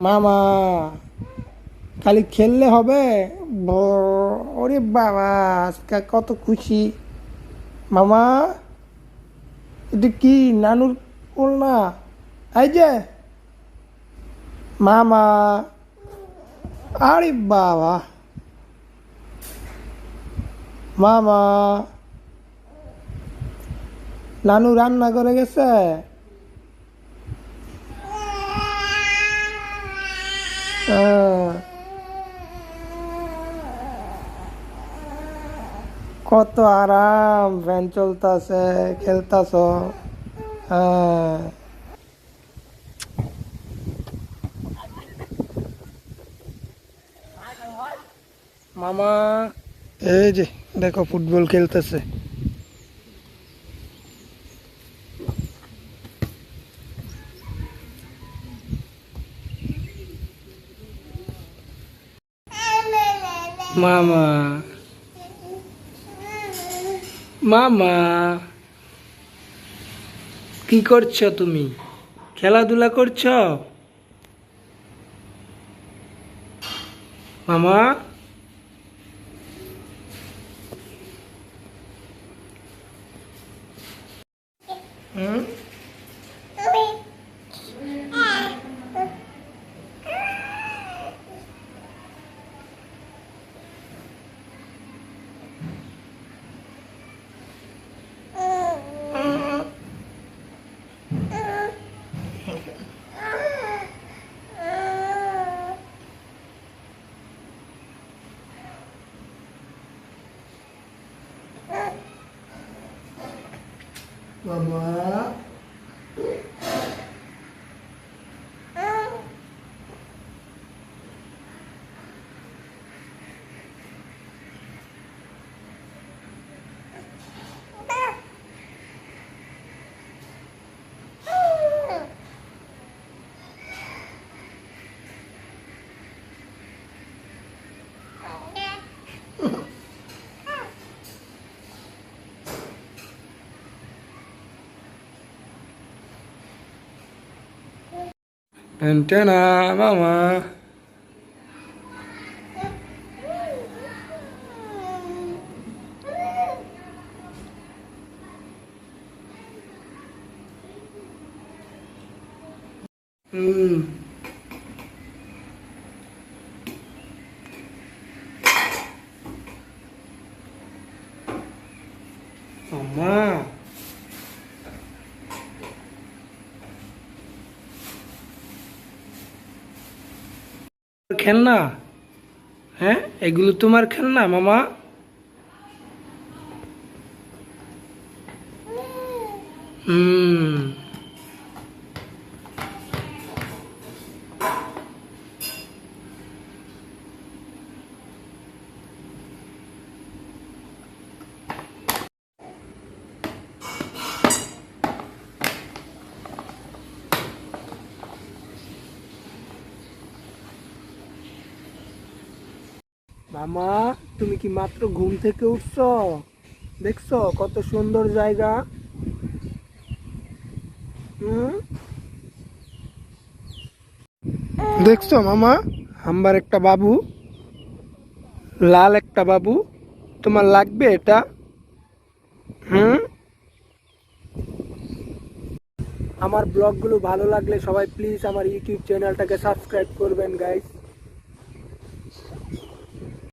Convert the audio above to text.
মামা খালি খেললে হবে? ওরে বাবা, আজকে কত খুশি মামা। এটা কি নানুর কোল না? এই যে মামা, আরে বাবা মামা, নানু রান্না করে গেছে। কত আরাম, ফ্যান চলতেছে, খেলতাছ। হ্যাঁ মামা, এই যে দেখো ফুটবল খেলতেছে। মামা, মামা, কি করছো তুমি? খেলাধুলা করছো মামা? হুম, মামা, টেনা মামা। হুম, মামা খেলনা? হ্যাঁ, এগুলো তোমার খেলনা মামা? হুম, মামা, তুমি কি মাত্র ঘুম থেকে উঠছো? দেখছো কত সুন্দর জায়গা? হুম, দেখছো মামা, আমার একটা বাবু, লাল একটা বাবু। তোমার লাগবে এটা? হুম, আমার ব্লগগুলো ভালো লাগলে সবাই প্লিজ আমার ইউটিউব চ্যানেলটাকে সাবস্ক্রাইব করবেন গাইস।